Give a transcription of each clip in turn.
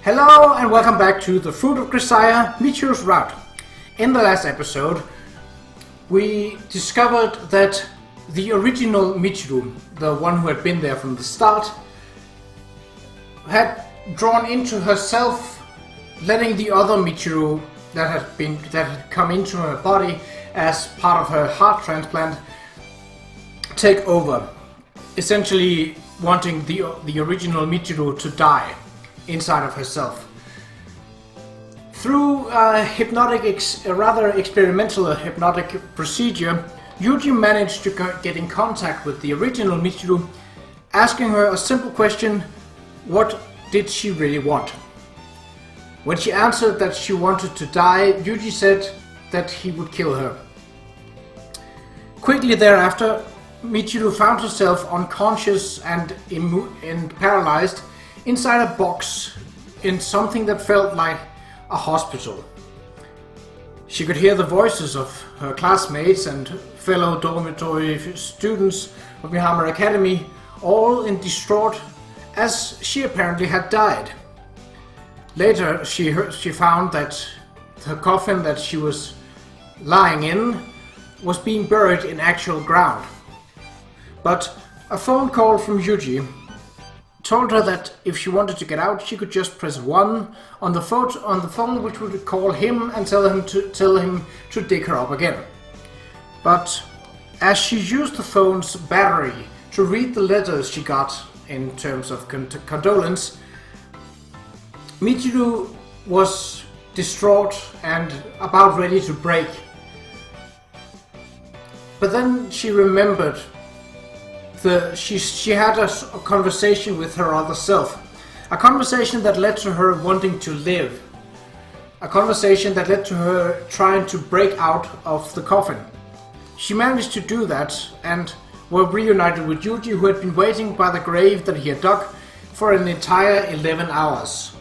Hello and welcome back to The Fruit of Grisaia, Michiru's route. In the last episode, we discovered that the original Michiru, the one who had been there from the start, had drawn into herself, letting the other Michiru that had come into her body as part of her heart transplant take over, essentially wanting the original Michiru to die inside of herself. Through a rather experimental hypnotic procedure, Yuuji managed to get in contact with the original Michiru, asking her a simple question: what did she really want? When she answered that she wanted to die, Yuuji said that he would kill her. Quickly thereafter, Michiru found herself unconscious and paralyzed inside a box in something that felt like a hospital. She could hear the voices of her classmates and fellow dormitory students of Michiru Academy, all in distraught, as she apparently had died. Later, she found that the coffin that she was lying in was being buried in actual ground. But a phone call from Yuuji told her that if she wanted to get out, she could just press 1 on the phone, which would call him and tell him to dig her up again. But as she used the phone's battery to read the letters she got in terms of condolence, Michiru was distraught and about ready to break. But then she remembered she had a conversation with her other self. A conversation that led to her wanting to live. A conversation that led to her trying to break out of the coffin. She managed to do that and were reunited with Yuuji, who had been waiting by the grave that he had dug for an entire 11 hours.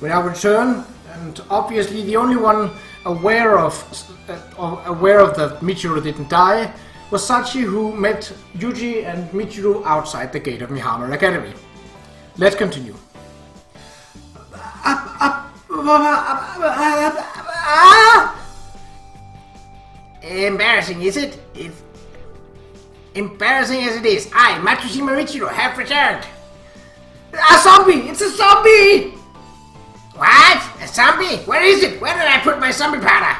We now return, and obviously the only one aware of the Michiru didn't die was Sachi, who met Yuuji and Michiru outside the gate of Michiru Academy. Let's continue. Embarrassing, is it? Embarrassing as it is, I, Matsushima Michiru, have returned. A zombie! It's a zombie! What? A zombie? Where is it? Where did I put my zombie powder?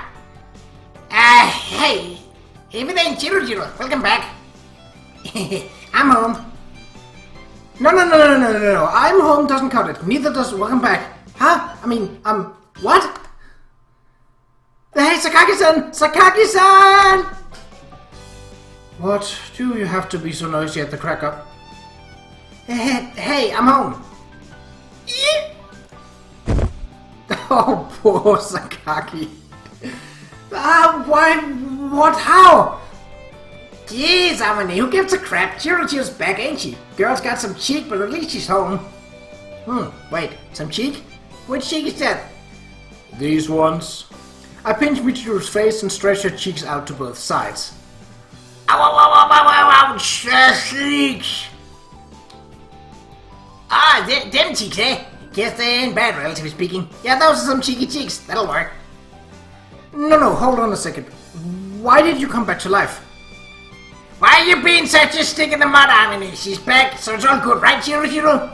Hey. Everything, Qa'Rajh, welcome back. I'm home. No. I'm home doesn't cut it. Neither does welcome back. Huh? What? Hey, Sakaki-san! Sakaki-san! What? Do you have to be so noisy at the crack-up? Hey, I'm home. Oh, poor Sakaki. Why? What? How? Jeez, Amani, who gives a crap? Qa'Rajh's back, ain't she? Girl's got some cheek, but at least she's home. Wait, some cheek? Which cheek is that? These ones. I pinched Michiru's face and stretched her cheeks out to both sides. Ouch, cheeks. Them cheeks, eh? Guess they ain't bad, relatively speaking. Yeah, those are some cheeky cheeks. That'll work. No, hold on a second. Why did you come back to life? Why are you being such a stick in the mud, Amini? She's back, so it's all good, right, Qa'Rajh?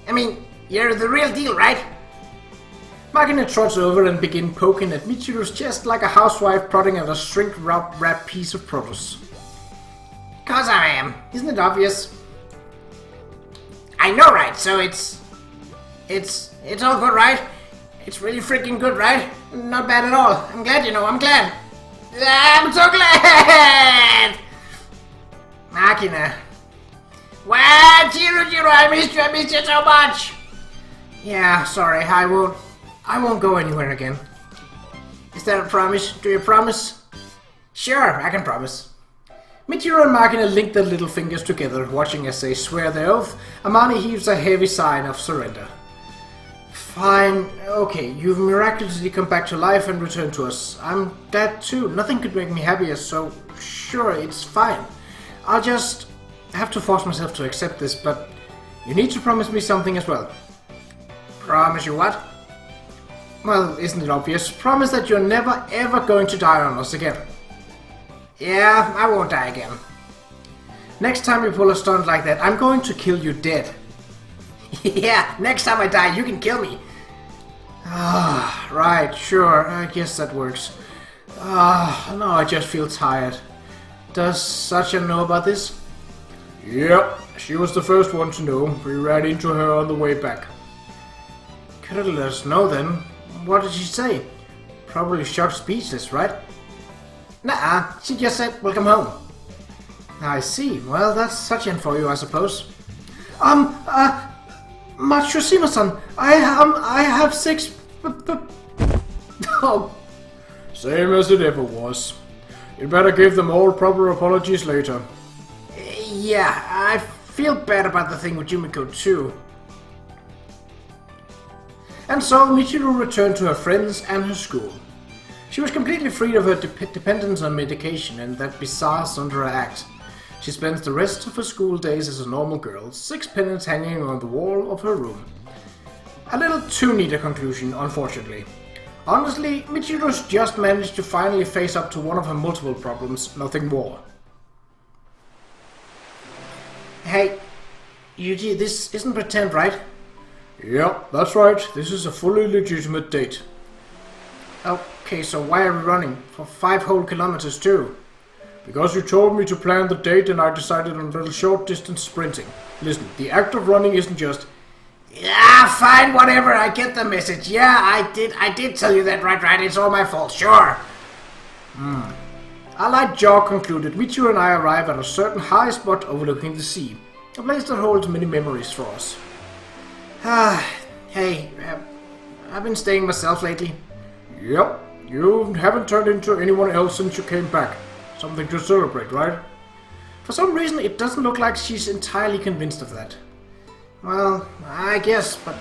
I mean, you're the real deal, right? Makina trots over and begins poking at Michiru's chest like a housewife prodding at a shrink-wrapped piece of produce. 'Cause I am. Isn't it obvious? I know, right? So it's all good, right? It's really freaking good, right? Not bad at all. I'm glad, I'm glad. I'm so glad! Makina. Wow, Qa'Rajh, I missed you so much! Yeah, sorry, I won't go anywhere again. Is that a promise? Do you promise? Sure, I can promise. Michiru and Makina link their little fingers together, watching as they swear their oath. Amani heaves a heavy sign of surrender. Fine, okay, you've miraculously come back to life and returned to us. I'm dead too. Nothing could make me happier, so sure, it's fine. I'll just have to force myself to accept this, but you need to promise me something as well. Promise you what? Well, isn't it obvious? Promise that you're never ever going to die on us again. Yeah, I won't die again. Next time you pull a stunt like that, I'm going to kill you dead. Yeah, next time I die, you can kill me. Ah, right, sure, I guess that works. Ah, no, I just feel tired. Does Satya know about this? Yep, she was the first one to know. We ran into her on the way back. Could have let us know then. What did she say? Probably shocked speechless, right? Nuh-uh, she just said, welcome home. I see. Well, that's Satyan for you, I suppose. Matsushima-san, I have 6... Oh. Same as it ever was. You'd better give them all proper apologies later. Yeah, I feel bad about the thing with Yumiko too. And so Michiru returned to her friends and her school. She was completely freed of her dependence on medication and that bizarre Sundara act. She spends the rest of her school days as a normal girl, 6 pennants hanging on the wall of her room. A little too neat a conclusion, unfortunately. Honestly, Michiru's just managed to finally face up to one of her multiple problems, nothing more. Hey, Yuuji, this isn't pretend, right? Yep, that's right. This is a fully legitimate date. Okay, so why are we running? For 5 whole kilometers too? Because you told me to plan the date and I decided on a little short distance sprinting. Listen, the act of running isn't just... Yeah, fine, whatever, I get the message. Yeah, I did tell you that, right, it's all my fault, sure. Allied Jaw concluded, Michiru and I arrive at a certain high spot overlooking the sea. A place that holds many memories for us. Hey, I've been staying myself lately. Yep, you haven't turned into anyone else since you came back. Something to celebrate, right? For some reason, it doesn't look like she's entirely convinced of that. Well, I guess, but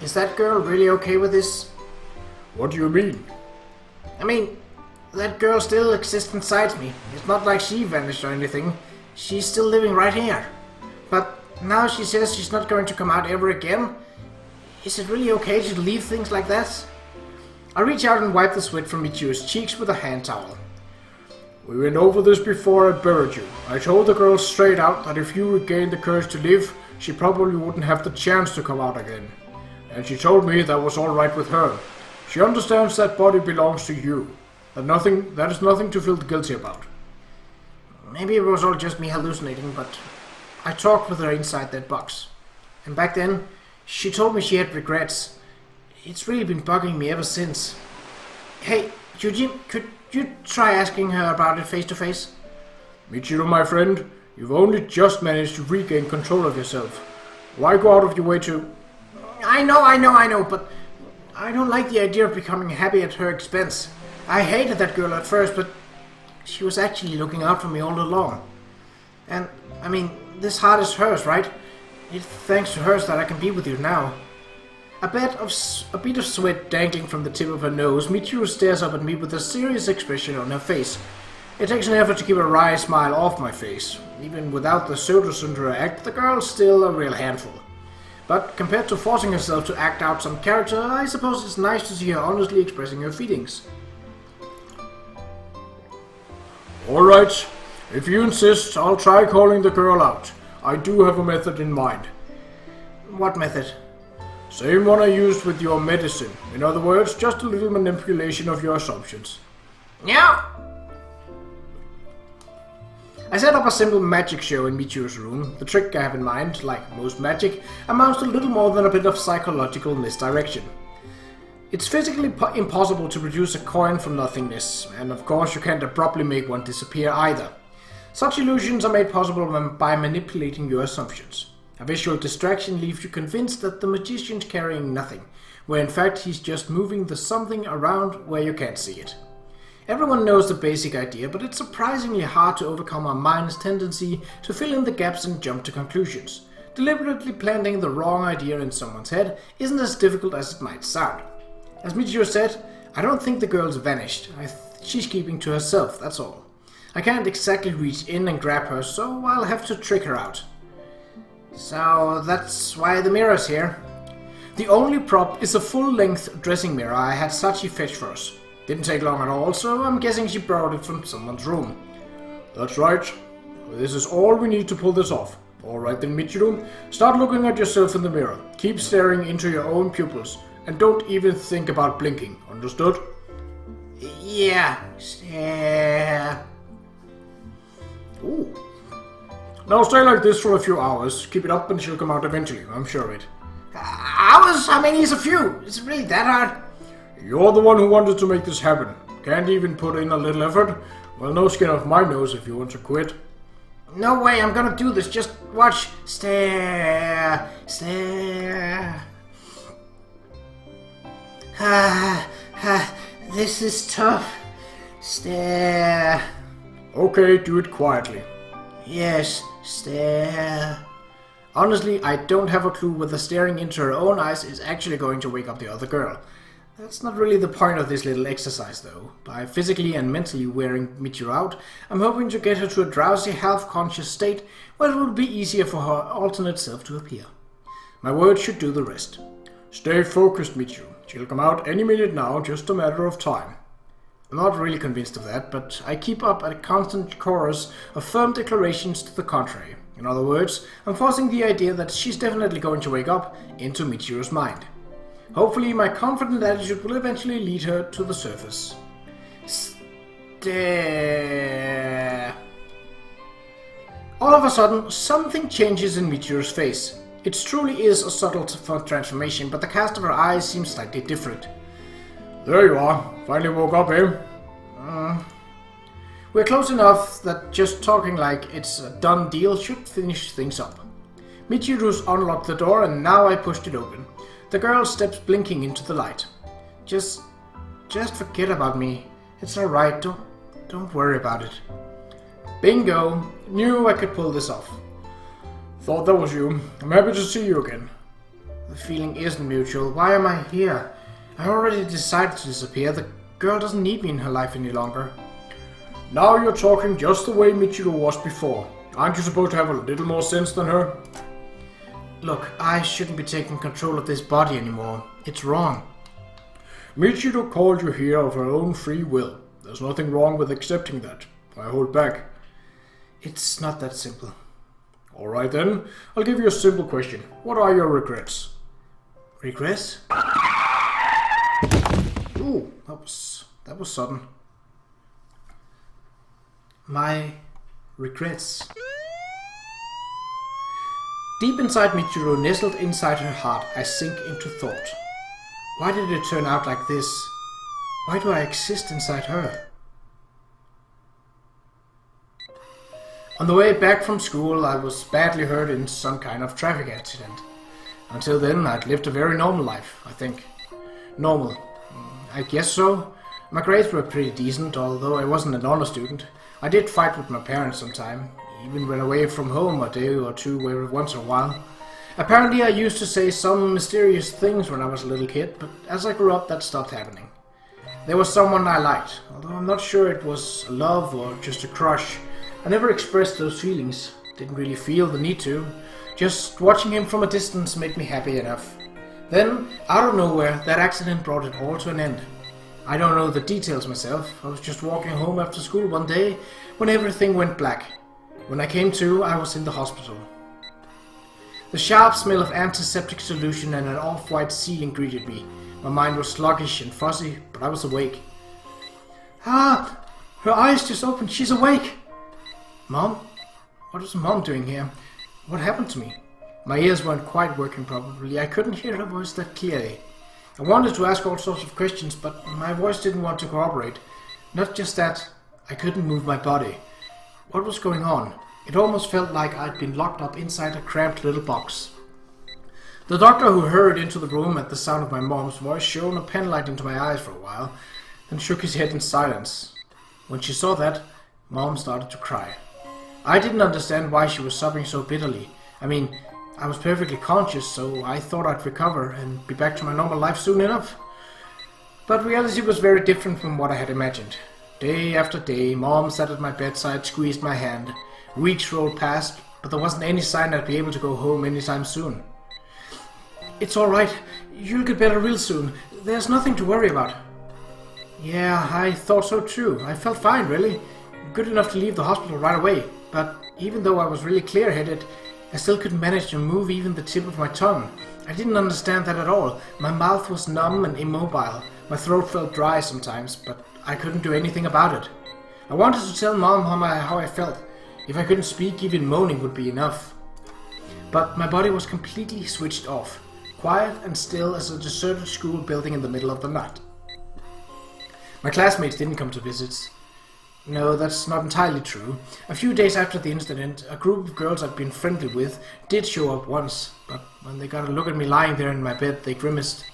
is that girl really okay with this? What do you mean? I mean, that girl still exists inside me. It's not like she vanished or anything. She's still living right here. But now she says she's not going to come out ever again. Is it really okay to leave things like that? I reach out and wipe the sweat from Michiru's cheeks with a hand towel. We went over this before I buried you. I told the girl straight out that if you regained the courage to live, she probably wouldn't have the chance to come out again. And she told me that was alright with her. She understands that body belongs to you. That is nothing to feel guilty about. Maybe it was all just me hallucinating, but I talked with her inside that box. And back then, she told me she had regrets. It's really been bugging me ever since. Hey, Yuuji, could you try asking her about it face to face? Michiru, my friend, you've only just managed to regain control of yourself. Why go out of your way to... I know, but I don't like the idea of becoming happy at her expense. I hated that girl at first, but she was actually looking out for me all along. And, I mean, this heart is hers, right? It's thanks to hers that I can be with you now. A bit of sweat dangling from the tip of her nose, Michiru stares up at me with a serious expression on her face. It takes an effort to keep a wry smile off my face. Even without the pseudo-Sundara act, the girl's still a real handful. But compared to forcing herself to act out some character, I suppose it's nice to see her honestly expressing her feelings. Alright, if you insist, I'll try calling the girl out. I do have a method in mind. What method? Same one I used with your medicine. In other words, just a little manipulation of your assumptions. Yeah. I set up a simple magic show in Michiru's room. The trick I have in mind, like most magic, amounts to little more than a bit of psychological misdirection. It's physically impossible to produce a coin from nothingness, and of course you can't abruptly make one disappear either. Such illusions are made possible by manipulating your assumptions. A visual distraction leaves you convinced that the magician's carrying nothing, where in fact he's just moving the something around where you can't see it. Everyone knows the basic idea, but it's surprisingly hard to overcome our mind's tendency to fill in the gaps and jump to conclusions. Deliberately planting the wrong idea in someone's head isn't as difficult as it might sound. As Michiru said, I don't think the girl's vanished. She's keeping to herself, that's all. I can't exactly reach in and grab her, so I'll have to trick her out. So that's why the mirror's here. The only prop is a full-length dressing mirror I had Sachi fetch for us. Didn't take long at all, so I'm guessing she borrowed it from someone's room. That's right. This is all we need to pull this off. Alright then, Michiru. Start looking at yourself in the mirror. Keep staring into your own pupils. And don't even think about blinking. Understood? Yeah. Ooh. Now stay like this for a few hours. Keep it up and she'll come out eventually. I'm sure of it. Hours? How many is a few? Is it really that hard? You're the one who wanted to make this happen. Can't even put in a little effort? Well, no skin off my nose if you want to quit. No way, I'm gonna do this. Just watch. Stare. This is tough. Stare. Okay, do it quietly. Yes, stare. Honestly, I don't have a clue whether staring into her own eyes is actually going to wake up the other girl. That's not really the point of this little exercise though. By physically and mentally wearing Michiru out, I'm hoping to get her to a drowsy, half-conscious state where it will be easier for her alternate self to appear. My words should do the rest. Stay focused, Michiru. She'll come out any minute now, just a matter of time. I'm not really convinced of that, but I keep up a constant chorus of firm declarations to the contrary. In other words, I'm forcing the idea that she's definitely going to wake up into Michiru's mind. Hopefully my confident attitude will eventually lead her to the surface. Stare. All of a sudden, something changes in Michiru's face. It truly is a subtle transformation, but the cast of her eyes seems slightly different. There you are. Finally woke up, eh? We're close enough that just talking like it's a done deal should finish things up. Michiru's unlocked the door and now I pushed it open. The girl steps blinking into the light. Just forget about me. It's alright, don't worry about it. Bingo! Knew I could pull this off. Thought that was you. I'm happy to see you again. The feeling isn't mutual. Why am I here? I already decided to disappear. The girl doesn't need me in her life any longer. Now you're talking just the way Michiru was before. Aren't you supposed to have a little more sense than her? Look, I shouldn't be taking control of this body anymore. It's wrong. Michiru called you here of her own free will. There's nothing wrong with accepting that. I hold back. It's not that simple. Alright then, I'll give you a simple question. What are your regrets? Regrets? Ooh, that was sudden. My regrets. Deep inside Michiru, nestled inside her heart, I sink into thought. Why did it turn out like this? Why do I exist inside her? On the way back from school, I was badly hurt in some kind of traffic accident. Until then, I'd lived a very normal life, I think. Normal. I guess so. My grades were pretty decent, although I wasn't an honor student. I did fight with my parents sometime, even went away from home a day or two every once in a while. Apparently I used to say some mysterious things when I was a little kid, but as I grew up that stopped happening. There was someone I liked, although I'm not sure it was a love or just a crush. I never expressed those feelings, didn't really feel the need to. Just watching him from a distance made me happy enough. Then, out of nowhere, that accident brought it all to an end. I don't know the details myself. I was just walking home after school one day when everything went black. When I came to, I was in the hospital. The sharp smell of antiseptic solution and an off-white ceiling greeted me. My mind was sluggish and fuzzy, but I was awake. Ah! Her eyes just opened. She's awake! Mom? What was Mom doing here? What happened to me? My ears weren't quite working probably. I couldn't hear her voice that clearly. I wanted to ask all sorts of questions, but my voice didn't want to cooperate. Not just that, I couldn't move my body. What was going on? It almost felt like I'd been locked up inside a cramped little box. The doctor who hurried into the room at the sound of my mom's voice shone a penlight into my eyes for a while, then shook his head in silence. When she saw that, Mom started to cry. I didn't understand why she was sobbing so bitterly. I mean, I was perfectly conscious, so I thought I'd recover and be back to my normal life soon enough. But reality was very different from what I had imagined. Day after day, Mom sat at my bedside, squeezed my hand. Weeks rolled past, but there wasn't any sign I'd be able to go home anytime soon. It's alright. You'll get better real soon. There's nothing to worry about. Yeah, I thought so too. I felt fine, really. Good enough to leave the hospital right away. But even though I was really clear-headed, I still couldn't manage to move even the tip of my tongue. I didn't understand that at all. My mouth was numb and immobile. My throat felt dry sometimes, but I couldn't do anything about it. I wanted to tell Mom how I felt. If I couldn't speak, even moaning would be enough. But my body was completely switched off, quiet and still as a deserted school building in the middle of the night. My classmates didn't come to visit. No, that's not entirely true. A few days after the incident, a group of girls I'd been friendly with did show up once, but when they got a look at me lying there in my bed, they grimaced.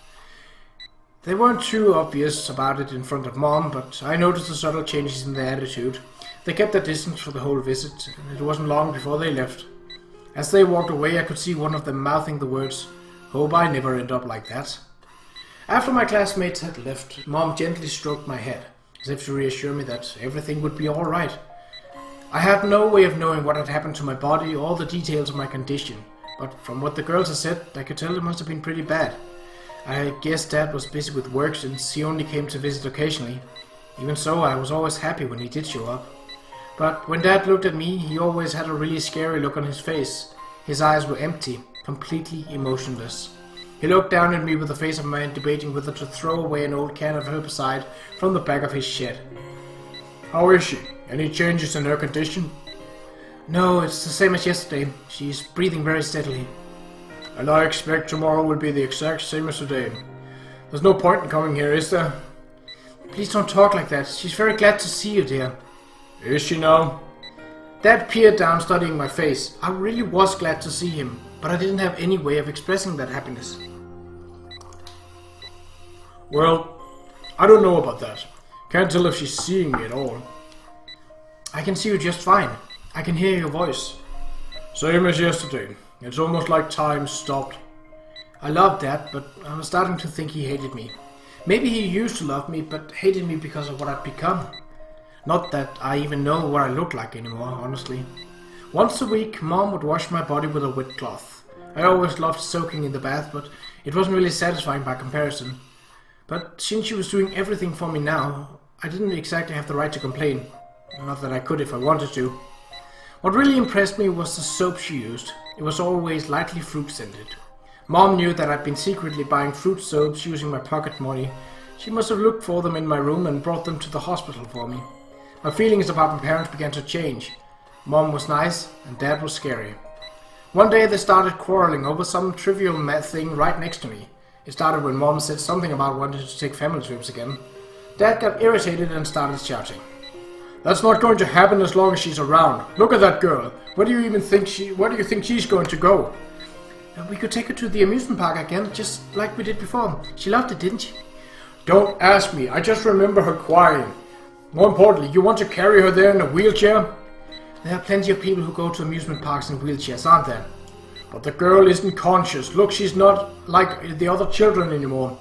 They weren't too obvious about it in front of Mom, but I noticed the subtle changes in their attitude. They kept their distance for the whole visit, and it wasn't long before they left. As they walked away, I could see one of them mouthing the words, "Hope I never end up like that." After my classmates had left, Mom gently stroked my head, as if to reassure me that everything would be alright. I had no way of knowing what had happened to my body or the details of my condition, but from what the girls had said, I could tell it must have been pretty bad. I guess Dad was busy with work since he only came to visit occasionally. Even so, I was always happy when he did show up. But when Dad looked at me, he always had a really scary look on his face. His eyes were empty, completely emotionless. He looked down at me with the face of a man debating whether to throw away an old can of herbicide from the back of his shed. "How is she? Any changes in her condition?" "No, it's the same as yesterday. She's breathing very steadily." "And I expect tomorrow will be the exact same as today. There's no point in coming here, is there?" "Please don't talk like that. She's very glad to see you, dear." "Is she now?" Dad peered down, studying my face. I really was glad to see him, but I didn't have any way of expressing that happiness. "Well, I don't know about that. Can't tell if she's seeing me at all." "I can see you just fine. I can hear your voice." "Same as yesterday. It's almost like time stopped." I loved Dad, but I was starting to think he hated me. Maybe he used to love me, but hated me because of what I'd become. Not that I even know what I look like anymore, honestly. Once a week, Mom would wash my body with a wet cloth. I always loved soaking in the bath, but it wasn't really satisfying by comparison. But since she was doing everything for me now, I didn't exactly have the right to complain. Not that I could if I wanted to. What really impressed me was the soap she used. It was always lightly fruit-scented. Mom knew that I'd been secretly buying fruit soaps using my pocket money. She must have looked for them in my room and brought them to the hospital for me. My feelings about my parents began to change. Mom was nice, and Dad was scary. One day they started quarreling over some trivial thing right next to me. It started when Mom said something about wanting to take family trips again. Dad got irritated and started shouting. "That's not going to happen as long as she's around. Look at that girl. Where do you think she's going to go?" "We could take her to the amusement park again, just like we did before. She loved it, didn't she?" "Don't ask me. I just remember her crying. More importantly, you want to carry her there in a wheelchair?" "There are plenty of people who go to amusement parks in wheelchairs, aren't there?" "But the girl isn't conscious. Look, she's not like the other children anymore.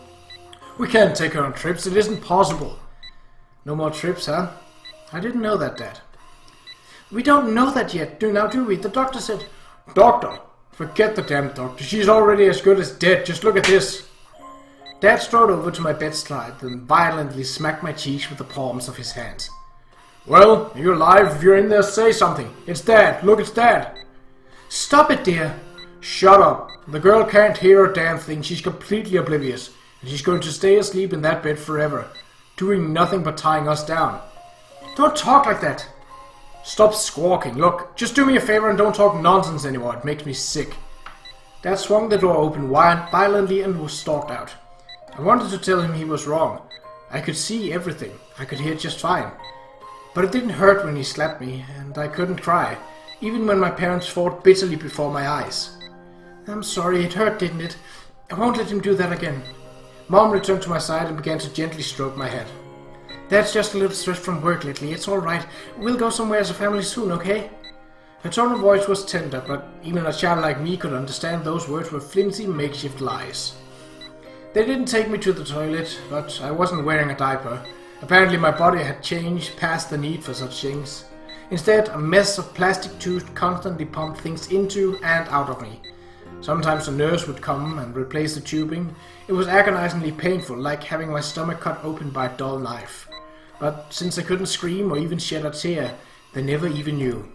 We can't take her on trips. It isn't possible." "No more trips, huh?" "I didn't know that, Dad." "We don't know that yet, do we? The doctor said..." "Doctor? Forget the damn doctor. She's already as good as dead. Just look at this." Dad strode over to my bedside and violently smacked my cheeks with the palms of his hands. "Well, you're alive. If you're in there, say something. It's Dad. Look, it's Dad." "Stop it, dear." "Shut up. The girl can't hear a damn thing. She's completely oblivious. And she's going to stay asleep in that bed forever, doing nothing but tying us down." "Don't talk like that." "Stop squawking. Look, just do me a favor and don't talk nonsense anymore. It makes me sick." Dad swung the door open violently and was stalked out. I wanted to tell him he was wrong. I could see everything. I could hear just fine. But it didn't hurt when he slapped me, and I couldn't cry, even when my parents fought bitterly before my eyes. "I'm sorry, it hurt, didn't it? I won't let him do that again." Mom returned to my side and began to gently stroke my head. "Dad's just a little stressed from work lately. It's all right. We'll go somewhere as a family soon, okay?" Her tone of voice was tender, but even a child like me could understand those words were flimsy makeshift lies. They didn't take me to the toilet, but I wasn't wearing a diaper. Apparently my body had changed past the need for such things. Instead, a mess of plastic tubes constantly pumped things into and out of me. Sometimes a nurse would come and replace the tubing. It was agonizingly painful, like having my stomach cut open by a dull knife. But since I couldn't scream or even shed a tear, they never even knew.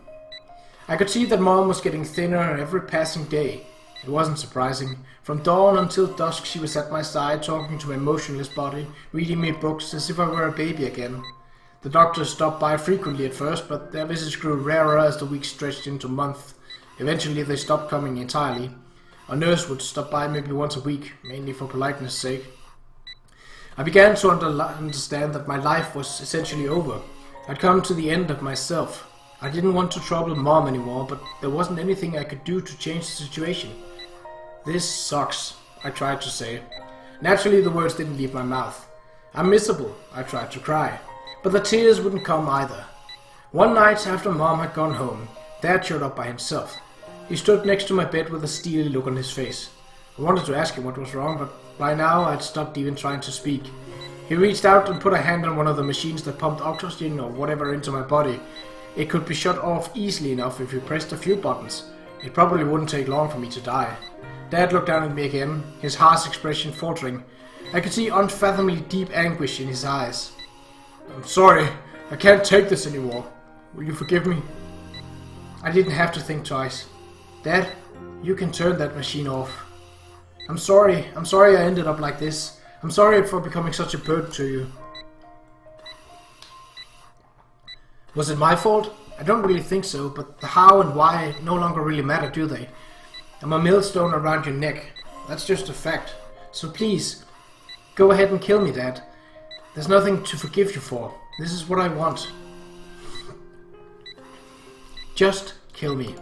I could see that Mom was getting thinner every passing day. It wasn't surprising. From dawn until dusk she was at my side, talking to my motionless body, reading me books as if I were a baby again. The doctors stopped by frequently at first, but their visits grew rarer as the weeks stretched into months. Eventually they stopped coming entirely. A nurse would stop by maybe once a week, mainly for politeness' sake. I began to understand that my life was essentially over. I'd come to the end of myself. I didn't want to trouble Mom anymore, but there wasn't anything I could do to change the situation. This sucks, I tried to say. Naturally, the words didn't leave my mouth. I'm miserable, I tried to cry. But the tears wouldn't come either. One night after Mom had gone home, Dad showed up by himself. He stood next to my bed with a steely look on his face. I wanted to ask him what was wrong, but by now I'd stopped even trying to speak. He reached out and put a hand on one of the machines that pumped oxygen or whatever into my body. It could be shut off easily enough if you pressed a few buttons. It probably wouldn't take long for me to die. Dad looked down at me again, his harsh expression faltering. I could see unfathomably deep anguish in his eyes. I'm sorry, I can't take this anymore. Will you forgive me? I didn't have to think twice. Dad, you can turn that machine off. I'm sorry I ended up like this. I'm sorry for becoming such a burden to you. Was it my fault? I don't really think so, but the how and why no longer really matter, do they? I'm a millstone around your neck. That's just a fact. So please, go ahead and kill me, Dad. There's nothing to forgive you for. This is what I want. Just kill me.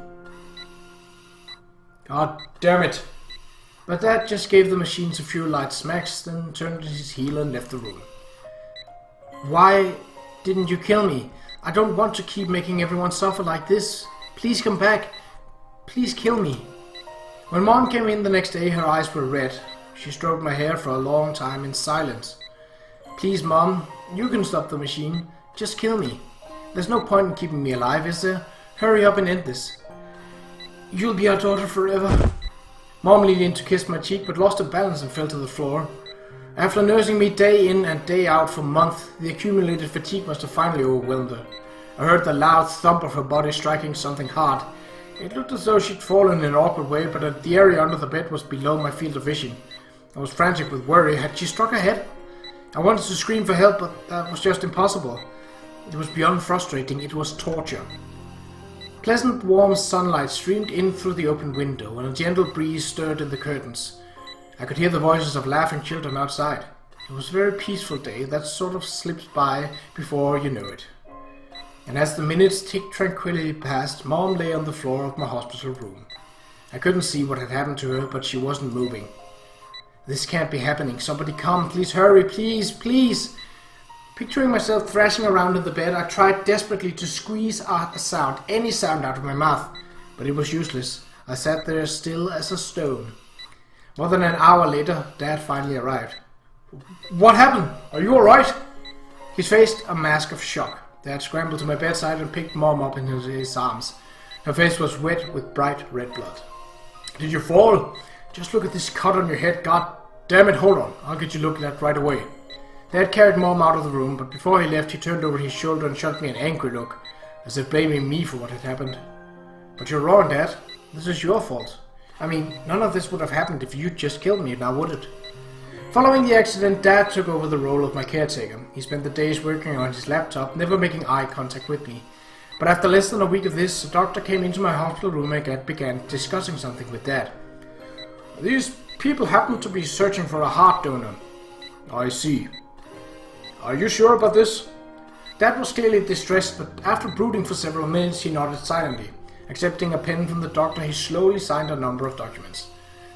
God damn it. But Dad just gave the machines a few light smacks, then turned his heel and left the room. Why didn't you kill me? I don't want to keep making everyone suffer like this. Please come back. Please kill me. When Mom came in the next day, her eyes were red. She stroked my hair for a long time in silence. Please, Mom, you can stop the machine. Just kill me. There's no point in keeping me alive, is there? Hurry up and end this. You'll be our daughter forever. Mom leaned in to kiss my cheek, but lost her balance and fell to the floor. After nursing me day in and day out for months, the accumulated fatigue must have finally overwhelmed her. I heard the loud thump of her body striking something hard. It looked as though she'd fallen in an awkward way, but the area under the bed was below my field of vision. I was frantic with worry. Had she struck her head? I wanted to scream for help, but that was just impossible. It was beyond frustrating. It was torture. Pleasant, warm sunlight streamed in through the open window, and a gentle breeze stirred in the curtains. I could hear the voices of laughing children outside. It was a very peaceful day that sort of slipped by before you knew it. And as the minutes ticked tranquilly past, Mom lay on the floor of my hospital room. I couldn't see what had happened to her, but she wasn't moving. This can't be happening. Somebody come. Please hurry. Please, please. Picturing myself thrashing around in the bed, I tried desperately to squeeze out a sound, any sound out of my mouth. But it was useless. I sat there still as a stone. More than an hour later, Dad finally arrived. What happened? Are you alright? He faced a mask of shock. Dad scrambled to my bedside and picked Mom up in his arms. Her face was wet with bright red blood. Did you fall? Just look at this cut on your head. God damn it, hold on. I'll get you looked at right away. Dad carried Mom out of the room, but before he left, he turned over his shoulder and shot me an angry look, as if blaming me for what had happened. But you're wrong, Dad. This is your fault. I mean, none of this would have happened if you'd just killed me, now would it? Following the accident, Dad took over the role of my caretaker. He spent the days working on his laptop, never making eye contact with me. But after less than a week of this, a doctor came into my hospital room and began discussing something with Dad. These people happen to be searching for a heart donor. I see. Are you sure about this? Dad was clearly distressed, but after brooding for several minutes, he nodded silently. Accepting a pen from the doctor, he slowly signed a number of documents.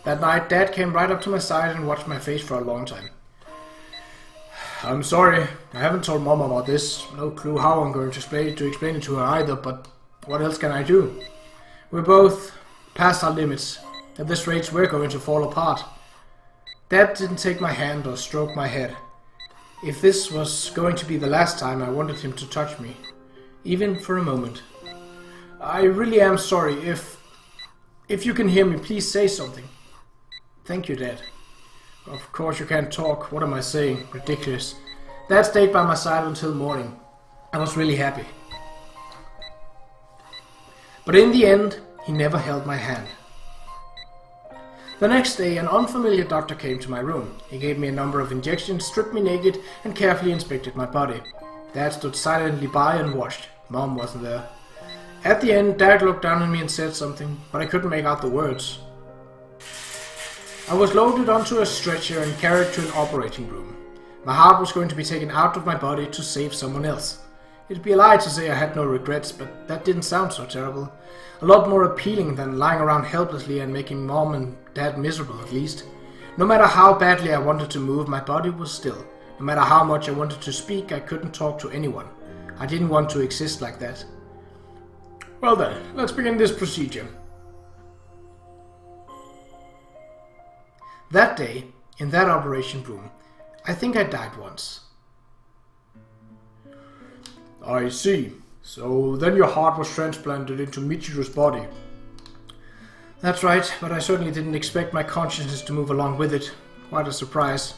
That night, Dad came right up to my side and watched my face for a long time. I'm sorry, I haven't told Mom about this. No clue how I'm going to explain it to her either, but what else can I do? We're both past our limits. At this rate, we're going to fall apart. Dad didn't take my hand or stroke my head. If this was going to be the last time, I wanted him to touch me, even for a moment. I really am sorry if... If you can hear me, please say something. Thank you, Dad. Of course you can't talk. What am I saying? Ridiculous. Dad stayed by my side until morning. I was really happy. But in the end, he never held my hand. The next day, an unfamiliar doctor came to my room. He gave me a number of injections, stripped me naked, and carefully inspected my body. Dad stood silently by and watched. Mom wasn't there. At the end, Dad looked down at me and said something, but I couldn't make out the words. I was loaded onto a stretcher and carried to an operating room. My heart was going to be taken out of my body to save someone else. It'd be a lie to say I had no regrets, but that didn't sound so terrible. A lot more appealing than lying around helplessly and making Mom and Dad miserable, at least. No matter how badly I wanted to move, my body was still. No matter how much I wanted to speak, I couldn't talk to anyone. I didn't want to exist like that. Well then, let's begin this procedure. That day, in that operation room, I think I died once. I see. So then your heart was transplanted into Michiru's body. That's right, but I certainly didn't expect my consciousness to move along with it. Quite a surprise.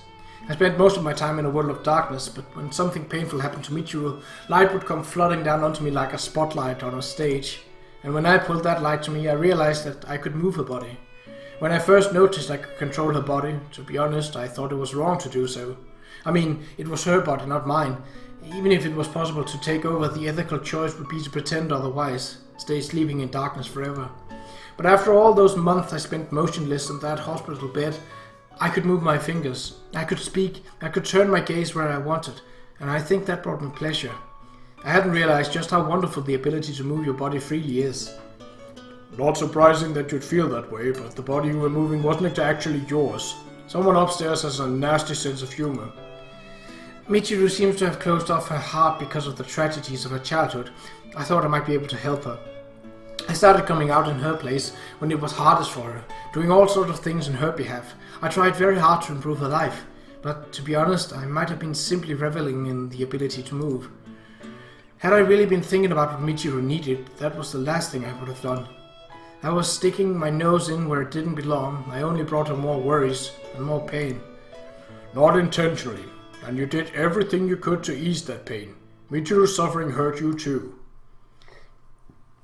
I spent most of my time in a world of darkness, but when something painful happened to Michiru, light would come flooding down onto me like a spotlight on a stage. And when I pulled that light to me, I realized that I could move her body. When I first noticed I could control her body, to be honest, I thought it was wrong to do so. I mean, it was her body, not mine. Even if it was possible to take over, the ethical choice would be to pretend otherwise, stay sleeping in darkness forever. But after all those months I spent motionless on that hospital bed, I could move my fingers, I could speak, I could turn my gaze where I wanted, and I think that brought me pleasure. I hadn't realized just how wonderful the ability to move your body freely is. Not surprising that you'd feel that way, but the body you were moving wasn't actually yours. Someone upstairs has a nasty sense of humor. Michiru seems to have closed off her heart because of the tragedies of her childhood. I thought I might be able to help her. I started coming out in her place when it was hardest for her, doing all sorts of things in her behalf. I tried very hard to improve her life, but to be honest, I might have been simply reveling in the ability to move. Had I really been thinking about what Michiru needed, that was the last thing I would have done. I was sticking my nose in where it didn't belong. I only brought her more worries and more pain. Not intentionally. And you did everything you could to ease that pain. Michiru's suffering hurt you too.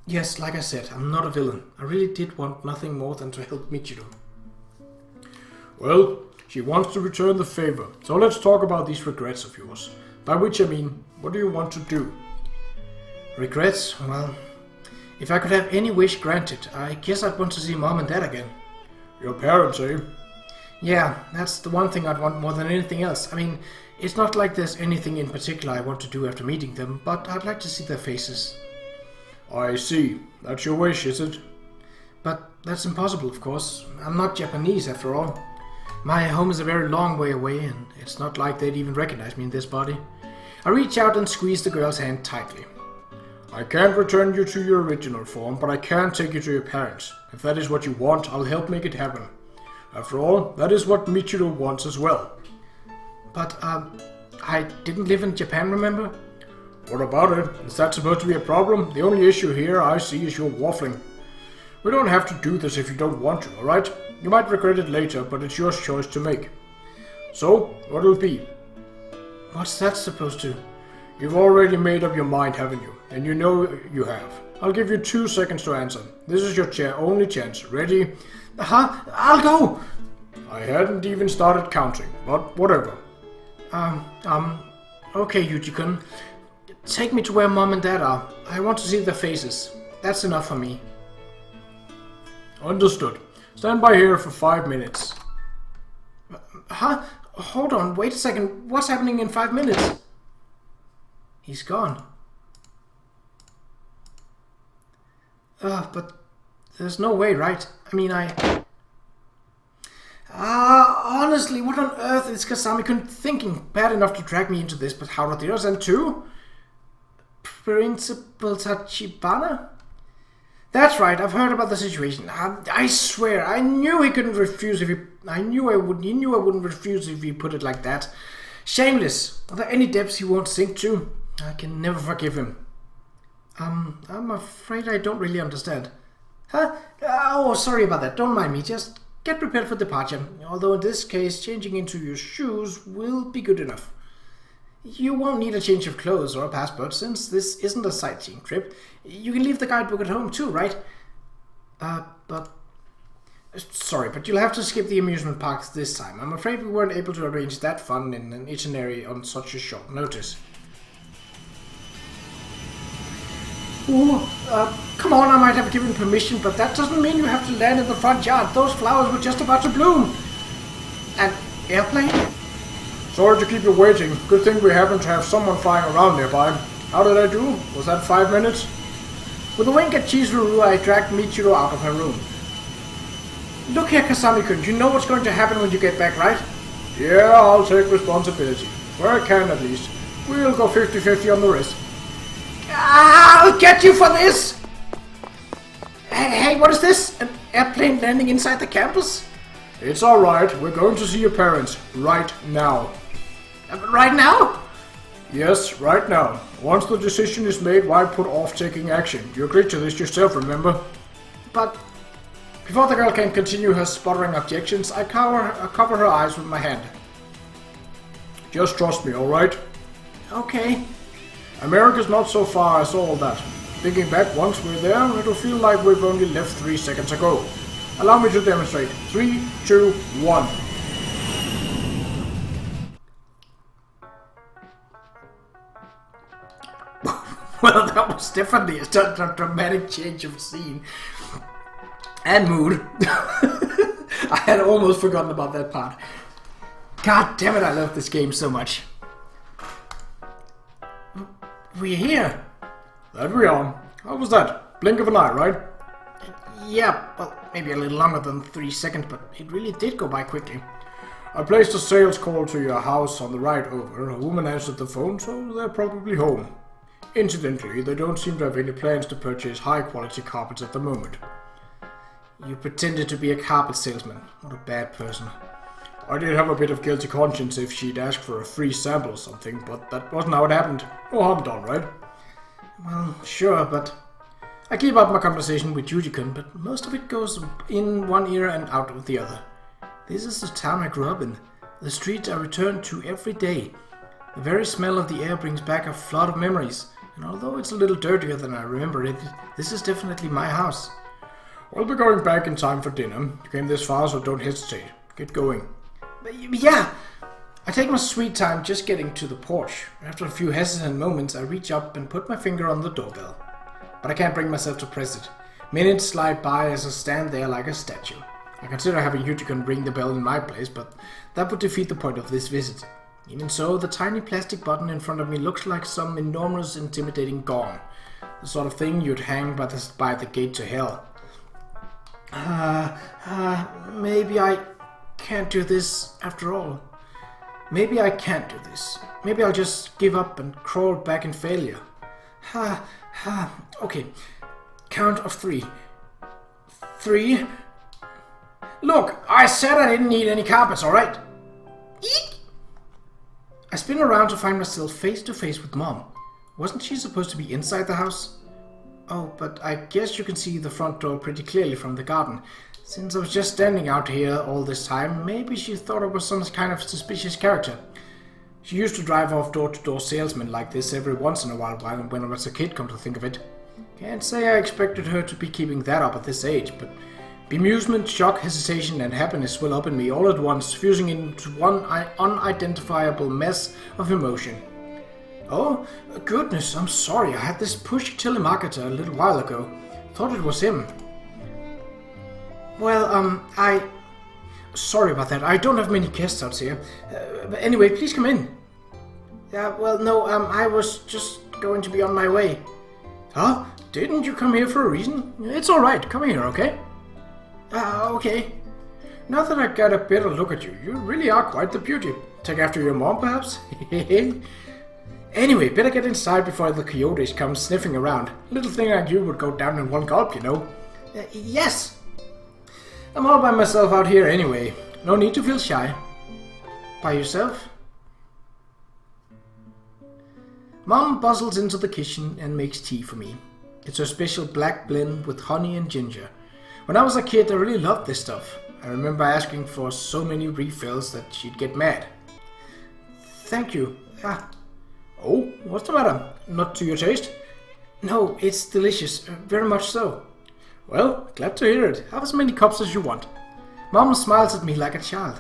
Yes, like I said, I'm not a villain. I really did want nothing more than to help Michiru. Well, she wants to return the favor, so let's talk about these regrets of yours. By which I mean, what do you want to do? Regrets? Well, if I could have any wish granted, I guess I'd want to see Mom and Dad again. Your parents, eh? Yeah, that's the one thing I'd want more than anything else. I mean, it's not like there's anything in particular I want to do after meeting them, but I'd like to see their faces. I see. That's your wish, is it? But that's impossible, of course. I'm not Japanese, after all. My home is a very long way away, and it's not like they'd even recognize me in this body. I reach out and squeeze the girl's hand tightly. I can't return you to your original form, but I can take you to your parents. If that is what you want, I'll help make it happen. After all, that is what Michiru wants as well. But, I didn't live in Japan, remember? What about it? Is that supposed to be a problem? The only issue here I see is your waffling. We don't have to do this if you don't want to, alright? You might regret it later, but it's your choice to make. So, what'll it be? What's that supposed to? You've already made up your mind, haven't you? And you know you have. I'll give you 2 seconds to answer. This is your only chance. Ready? I'll go! I hadn't even started counting, but whatever. Okay, Yuuji-kun. Take me to where Mom and Dad are. I want to see their faces. That's enough for me. Understood. Stand by here for 5 minutes. Hold on, wait a second. What's happening in 5 minutes? He's gone. But there's no way, right? I mean, honestly, what on earth is Kasami-kun thinking? Bad enough to drag me into this, but how about the others and too? Principal Tachibana? That's right, I've heard about the situation. I swear, I knew he couldn't refuse if he... he knew I wouldn't refuse if he put it like that. Shameless. Are there any depths he won't sink to? I can never forgive him. I'm afraid I don't really understand. Huh? Oh, sorry about that. Don't mind me. Just get prepared for departure. Although in this case, changing into your shoes will be good enough. You won't need a change of clothes or a passport, since this isn't a sightseeing trip. You can leave the guidebook at home too, right? But... Sorry, but you'll have to skip the amusement parks this time. I'm afraid we weren't able to arrange that fun in an itinerary on such a short notice. Ooh, come on, I might have given permission, but that doesn't mean you have to land in the front yard. Those flowers were just about to bloom. An airplane? Sorry to keep you waiting. Good thing we happen to have someone flying around nearby. How did I do? Was that 5 minutes? With a wink at Chizuru, I dragged Michiru out of her room. Look here, Kasami-kun, you know what's going to happen when you get back, right? Yeah, I'll take responsibility. Where I can, at least. We'll go 50-50 on the rest. I'll get you for this! Hey, what is this? An airplane landing inside the campus? It's alright. We're going to see your parents. Right now. Right now? Yes, right now. Once the decision is made, why put off taking action? You agreed to this yourself, remember? But... Before the girl can continue her sputtering objections, I cover her eyes with my hand. Just trust me, alright? Okay. America's not so far as all that. Thinking back, once we're there, it'll feel like we've only left 3 seconds ago. Allow me to demonstrate. 3, 2, 1. Well, that was definitely a dramatic change of scene. And mood. I had almost forgotten about that part. God damn it, I love this game so much. We're here. That we are. How was that? Blink of an eye, right? Yeah, well, maybe a little longer than 3 seconds, but it really did go by quickly. I placed a sales call to your house on the ride over. A woman answered the phone, so they're probably home. Incidentally, they don't seem to have any plans to purchase high-quality carpets at the moment. You pretended to be a carpet salesman. What a bad person. I did have a bit of guilty conscience if she'd asked for a free sample or something, but that wasn't how it happened. No harm done, right? Well, sure, but... I keep up my conversation with Yuuji-kun, but most of it goes in one ear and out of the other. This is the town I grew up in. The streets I return to every day. The very smell of the air brings back a flood of memories, and although it's a little dirtier than I remember it, this is definitely my house. We'll be going back in time for dinner. You came this far, so don't hesitate. Get going. Yeah! I take my sweet time just getting to the porch. After a few hesitant moments, I reach up and put my finger on the doorbell. But I can't bring myself to press it. Minutes slide by as I stand there like a statue. I consider having Yuuji-kun ring the bell in my place, but that would defeat the point of this visit. Even so, the tiny plastic button in front of me looks like some enormous, intimidating gong. The sort of thing you'd hang by the gate to hell. Maybe I can't do this after all. Maybe I can't do this. Maybe I'll just give up and crawl back in failure. Okay. Count of 3. 3. Look, I said I didn't need any carpets, alright? Eek! I spin around to find myself face to face with Mom. Wasn't she supposed to be inside the house? Oh, but I guess you can see the front door pretty clearly from the garden. Since I was just standing out here all this time, maybe she thought I was some kind of suspicious character. She used to drive off door-to-door salesmen like this every once in a while when I was a kid, come to think of it. Can't say I expected her to be keeping that up at this age, but bemusement, shock, hesitation, and happiness well up in me all at once, fusing into one unidentifiable mess of emotion. Oh, goodness, I'm sorry. I had this pushy telemarketer a little while ago. Thought it was him. Well, sorry about that. I don't have many guests out here. But anyway, please come in. Well, no, I was just going to be on my way. Huh? Didn't you come here for a reason? It's alright. Come here, okay? Okay. Now that I got a better look at you, you really are quite the beauty. Take after your mom, perhaps? Anyway, better get inside before the coyotes come sniffing around. Little thing like you would go down in one gulp, you know. Yes! I'm all by myself out here anyway. No need to feel shy. By yourself? Mom bustles into the kitchen and makes tea for me. It's her special black blend with honey and ginger. When I was a kid, I really loved this stuff. I remember asking for so many refills that she'd get mad. Thank you. Oh, what's the matter? Not to your taste? No, it's delicious. Very much so. Well, glad to hear it. Have as many cups as you want. Mom smiles at me like a child.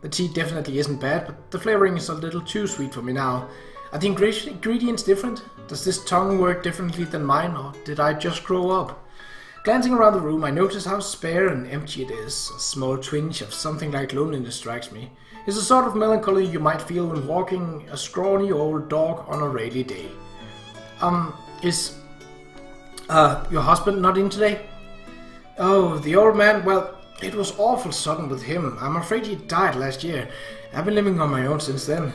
The tea definitely isn't bad, but the flavoring is a little too sweet for me now. Are the ingredients different? Does this tongue work differently than mine, or did I just grow up? Glancing around the room, I notice how spare and empty it is. A small twinge of something like loneliness strikes me. It's the sort of melancholy you might feel when walking a scrawny old dog on a rainy day. Is your husband not in today? Oh, the old man, well, it was awful sudden with him. I'm afraid he died last year. I've been living on my own since then.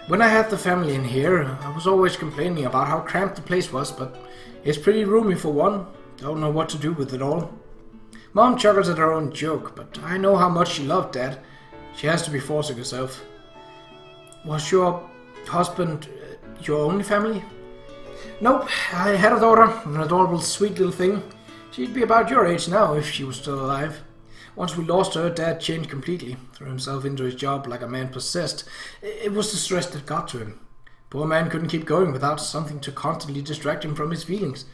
When I had the family in here, I was always complaining about how cramped the place was, but it's pretty roomy for one. Don't know what to do with it all. Mom chuckles at her own joke, but I know how much she loved Dad. She has to be forcing herself. Was your husband your only family? Nope, I had a daughter, an adorable sweet little thing. She'd be about your age now if she was still alive. Once we lost her, Dad changed completely, threw himself into his job like a man possessed. It was the stress that got to him. Poor man couldn't keep going without something to constantly distract him from his feelings.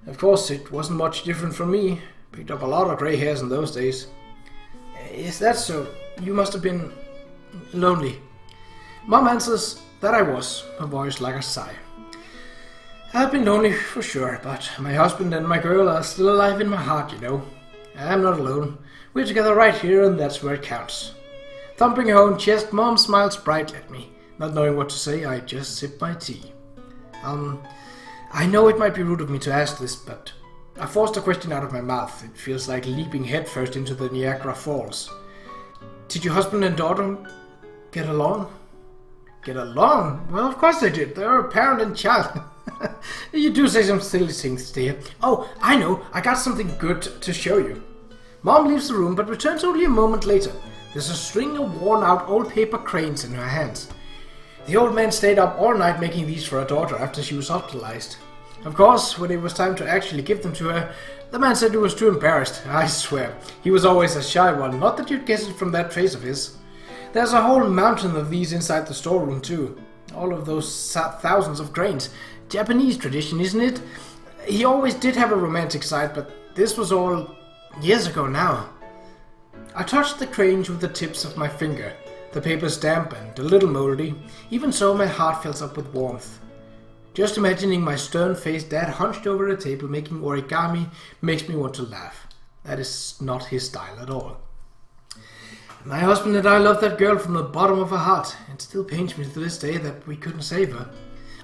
Of course, it wasn't much different from me. Picked up a lot of grey hairs in those days. Is that so? You must have been lonely. Mom answers that I was, her voice like a sigh. I've been lonely for sure, but my husband and my girl are still alive in my heart, you know. I'm not alone. We're together right here, and that's where it counts. Thumping her own chest, Mom smiles brightly at me. Not knowing what to say, I just sip my tea. I know it might be rude of me to ask this, but I forced a question out of my mouth. It feels like leaping headfirst into the Niagara Falls. Did your husband and daughter get along? Get along? Well, of course they did. They're a parent and child. You do say some silly things, dear. Oh, I know. I got something good to show you. Mom leaves the room, but returns only a moment later. There's a string of worn-out old paper cranes in her hands. The old man stayed up all night making these for her daughter after she was hospitalized. Of course, when it was time to actually give them to her, the man said he was too embarrassed. I swear, he was always a shy one, not that you'd guess it from that face of his. There's a whole mountain of these inside the storeroom too. All of those thousands of cranes. Japanese tradition, isn't it? He always did have a romantic side, but this was all years ago now. I touched the cranes with the tips of my finger. The paper's damp and a little moldy. Even so, my heart fills up with warmth. Just imagining my stern-faced dad hunched over a table making origami makes me want to laugh. That is not his style at all. My husband and I love that girl from the bottom of our heart. It still pains me to this day that we couldn't save her.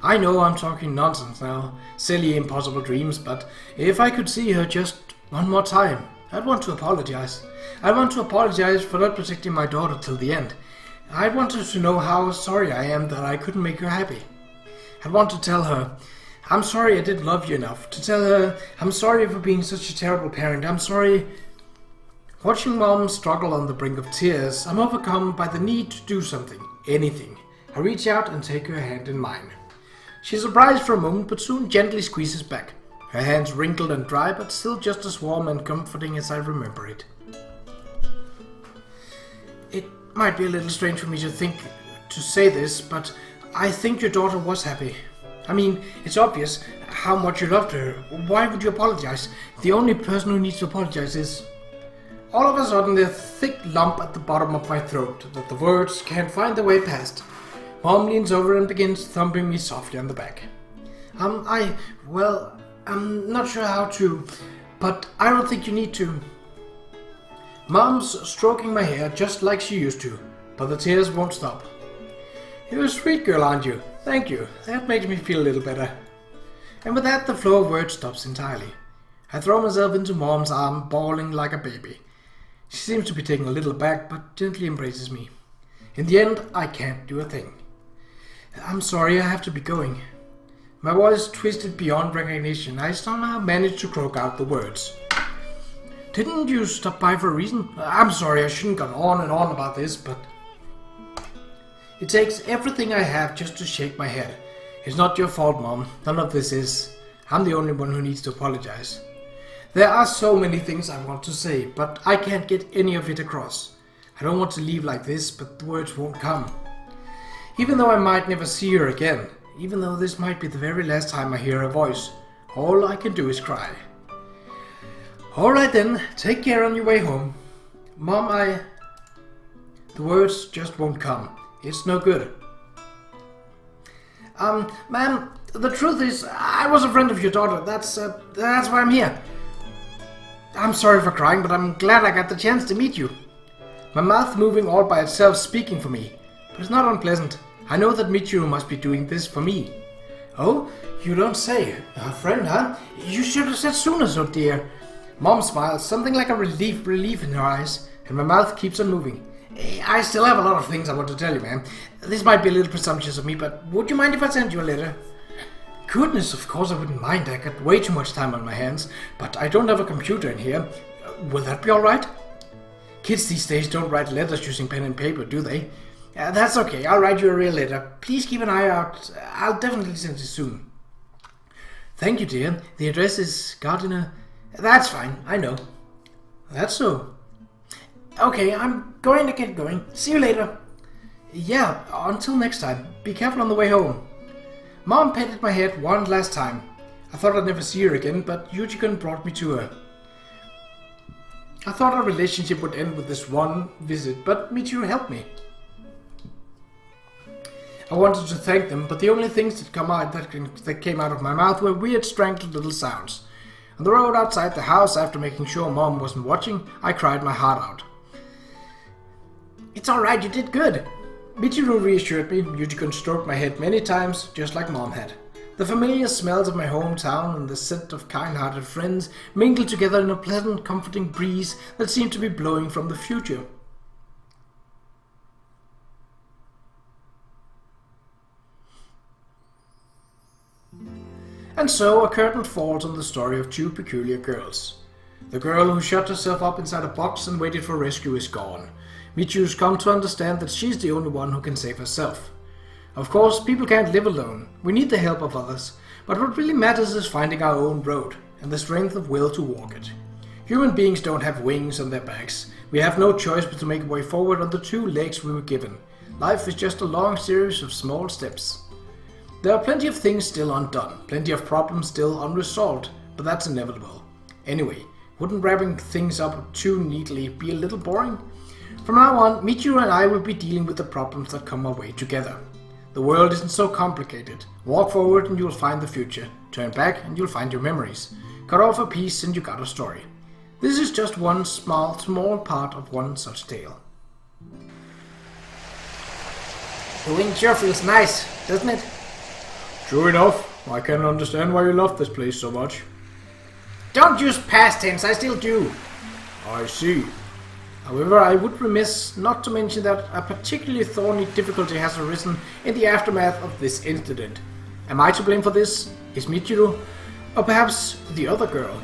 I know I'm talking nonsense now, silly impossible dreams, but if I could see her just one more time, I'd want to apologize. I'd want to apologize for not protecting my daughter till the end. I'd want her to know how sorry I am that I couldn't make her happy. I'd want to tell her, I'm sorry I didn't love you enough. To tell her, I'm sorry for being such a terrible parent. I'm sorry. Watching Mom struggle on the brink of tears, I'm overcome by the need to do something, anything. I reach out and take her hand in mine. She's surprised for a moment, but soon gently squeezes back. Her hands wrinkled and dry, but still just as warm and comforting as I remember it. It might be a little strange for me to say this, but I think your daughter was happy. I mean, it's obvious how much you loved her. Why would you apologize? The only person who needs to apologize is... All of a sudden, there's a thick lump at the bottom of my throat that the words can't find their way past. Mom leans over and begins thumping me softly on the back. I'm not sure how to, but I don't think you need to. Mom's stroking my hair just like she used to, but the tears won't stop. You're a sweet girl, aren't you? Thank you. That makes me feel a little better. And with that, the flow of words stops entirely. I throw myself into Mom's arm, bawling like a baby. She seems to be taken a little aback, but gently embraces me. In the end, I can't do a thing. I'm sorry, I have to be going. My voice twisted beyond recognition. I somehow managed to croak out the words. Didn't you stop by for a reason? I'm sorry, I shouldn't have gone on and on about this, but... It takes everything I have just to shake my head. It's not your fault, Mom. None of this is. I'm the only one who needs to apologize. There are so many things I want to say, but I can't get any of it across. I don't want to leave like this, but the words won't come. Even though I might never see her again, even though this might be the very last time I hear her voice, all I can do is cry. Alright then, take care on your way home. Mom, The words just won't come. It's no good. Ma'am, the truth is, I was a friend of your daughter. That's why I'm here. I'm sorry for crying, but I'm glad I got the chance to meet you. My mouth moving all by itself, speaking for me. But it's not unpleasant. I know that Michiru must be doing this for me. Oh, you don't say. A friend, huh? You should have said sooner, so dear. Mom smiles, something like a relief in her eyes, and my mouth keeps on moving. I still have a lot of things I want to tell you, ma'am. This might be a little presumptuous of me, but would you mind if I sent you a letter? Goodness, of course I wouldn't mind. I got way too much time on my hands, but I don't have a computer in here. Will that be alright? Kids these days don't write letters using pen and paper, do they? That's okay, I'll write you a real letter. Please keep an eye out. I'll definitely send it soon. Thank you, dear. The address is Gardiner. That's fine, I know. That's so. Okay, I'm going to get going. See you later. Yeah, until next time. Be careful on the way home. Mom patted my head one last time. I thought I'd never see her again, but Yuuji brought me to her. I thought our relationship would end with this one visit, but Michiru helped me. I wanted to thank them, but the only things that came out of my mouth were weird strangled little sounds. On the road outside the house, after making sure Mom wasn't watching, I cried my heart out. It's alright, you did good. Michiru reassured me. Yuuji stroked my head many times, just like Mom had. The familiar smells of my hometown and the scent of kind-hearted friends mingled together in a pleasant, comforting breeze that seemed to be blowing from the future. And so a curtain falls on the story of two peculiar girls. The girl who shut herself up inside a box and waited for rescue is gone. Michiru's come to understand that she's the only one who can save herself. Of course, people can't live alone. We need the help of others. But what really matters is finding our own road, and the strength of will to walk it. Human beings don't have wings on their backs. We have no choice but to make a way forward on the two legs we were given. Life is just a long series of small steps. There are plenty of things still undone, plenty of problems still unresolved, but that's inevitable. Anyway, wouldn't wrapping things up too neatly be a little boring? From now on, Michiru and I will be dealing with the problems that come our way together. The world isn't so complicated. Walk forward and you'll find the future. Turn back and you'll find your memories. Cut off a piece and you got a story. This is just one small part of one such tale. The wind sure feels nice, doesn't it? True enough. I can understand why you love this place so much. Don't use past tense, I still do. I see. However, I would remiss not to mention that a particularly thorny difficulty has arisen in the aftermath of this incident. Am I to blame for this? Is Michiru? Or perhaps the other girl?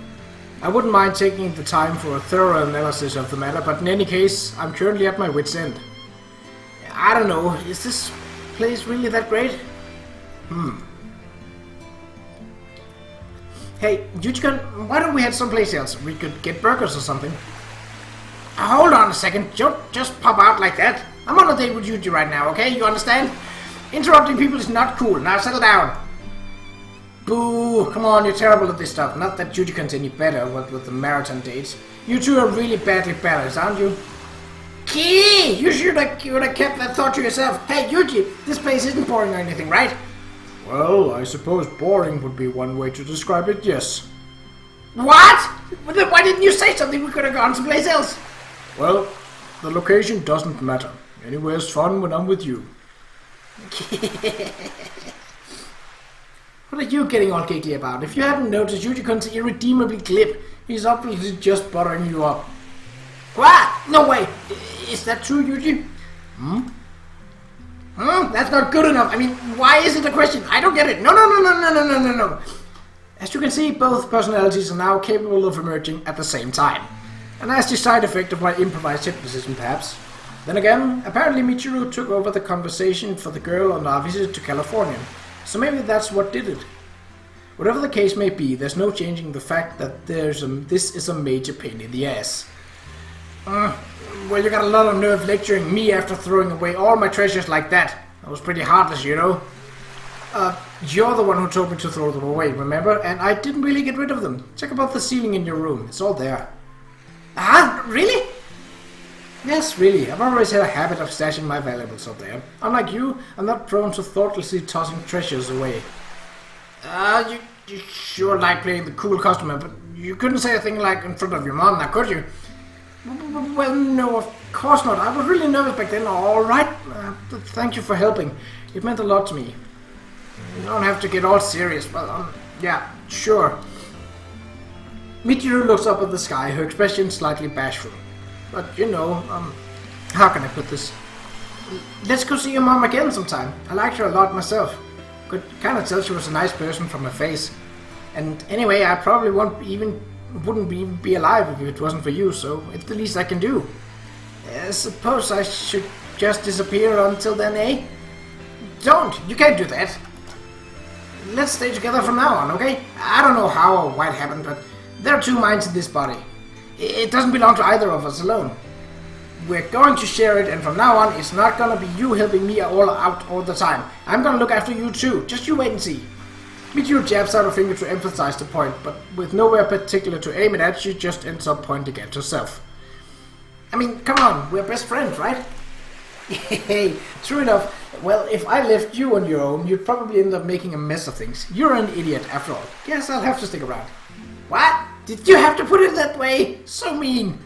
I wouldn't mind taking the time for a thorough analysis of the matter, but in any case, I'm currently at my wit's end. I don't know, is this place really that great? Hey, Yuuji, why don't we head someplace else? We could get burgers or something. Hold on a second, don't just pop out like that. I'm on a date with Yuuji right now, okay? You understand? Interrupting people is not cool. Now settle down. Boo! Come on, you're terrible at this stuff. Not that Yuuji's any better with the marathon dates. You two are really badly balanced, aren't you? Key! You should have kept that thought to yourself. Hey, Yuuji, this place isn't boring or anything, right? Well, I suppose boring would be one way to describe it, yes. What? Why didn't you say something? We could have gone someplace else. Well, the location doesn't matter. Anywhere's fun when I'm with you. What are you getting all giggly about? If you hadn't noticed, Yuuji's irredeemably glib. He's obviously just buttering you up. What? No way. Is that true, Yuuji? That's not good enough. I mean, why is it a question? I don't get it. No. As you can see, both personalities are now capable of emerging at the same time. A nasty side effect of my improvised hypnotism, perhaps. Then again, apparently Michiru took over the conversation for the girl on our visit to California, so maybe that's what did it. Whatever the case may be, there's no changing the fact that this is a major pain in the ass. Well, you got a lot of nerve lecturing me after throwing away all my treasures like that. I was pretty heartless, you know. You're the one who told me to throw them away, remember? And I didn't really get rid of them. Check about the ceiling in your room. It's all there. Ah, really? Yes, really. I've always had a habit of stashing my valuables up there. Unlike you, I'm not prone to thoughtlessly tossing treasures away. You sure like playing the cool customer, but you couldn't say a thing like in front of your mom now, could you? Well, no, of course not. I was really nervous back then. All right. Thank you for helping. It meant a lot to me. You don't have to get all serious. Well, yeah, sure. Michiru looks up at the sky, her expression slightly bashful. But, you know, how can I put this? Let's go see your mom again sometime. I liked her a lot myself. Could kind of tell she was a nice person from her face. And anyway, I probably wouldn't even be alive if it wasn't for you, so it's the least I can do. I suppose I should just disappear until then, eh? Don't! You can't do that! Let's stay together from now on, okay? I don't know how or why it happened, but there are two minds in this body. It doesn't belong to either of us alone. We're going to share it, and from now on, it's not gonna be you helping me all out all the time. I'm gonna look after you too. Just you wait and see. Michiru jabs out a finger to emphasize the point, but with nowhere particular to aim it at, she just ends up pointing at herself. I mean, come on, we're best friends, right? Hey, true enough. Well, if I left you on your own, you'd probably end up making a mess of things. You're an idiot, after all. Guess I'll have to stick around. What? Did you have to put it that way? So mean.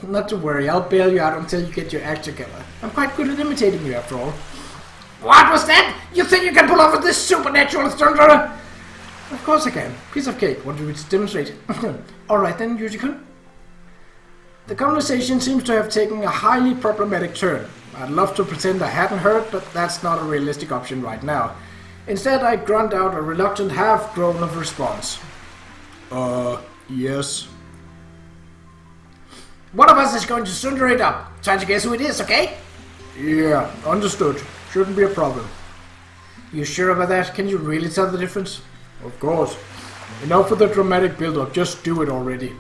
Not to worry, I'll bail you out until you get your act together. I'm quite good at imitating you, after all. What was that? You think you can pull off this supernatural thunder? Of course I can. Piece of cake. Want me to demonstrate? Alright then, Yuuji-kun. The conversation seems to have taken a highly problematic turn. I'd love to pretend I hadn't heard, but that's not a realistic option right now. Instead, I grunt out a reluctant half-groan of response. Yes. One of us is going to sunder it up. Trying to guess who it is, okay? Yeah, understood. Shouldn't be a problem. You sure about that? Can you really tell the difference? Of course. Enough with the dramatic build-up. Just do it already.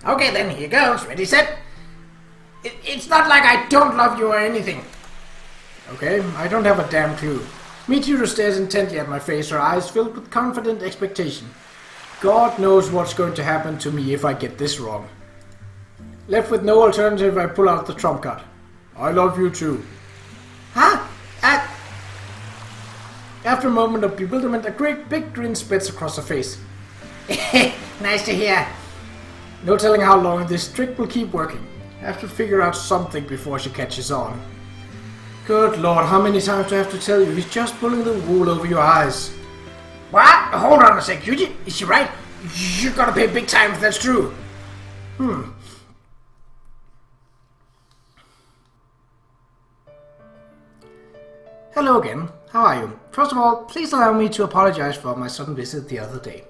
Okay then, here goes. Ready, set? It's not like I don't love you or anything. Okay, I don't have a damn clue. Michiru stares intently at my face, her eyes filled with confident expectation. God knows what's going to happen to me if I get this wrong. Left with no alternative, I pull out the trump card. I love you too. Huh? After a moment of bewilderment, a great big grin spreads across her face. Nice to hear. No telling how long this trick will keep working. I have to figure out something before she catches on. Good lord, how many times do I have to tell you? He's just pulling the wool over your eyes. What? Hold on a sec, Yuuji. Is she right? You're gonna pay big time if that's true. Hello again. How are you? First of all, please allow me to apologize for my sudden visit the other day.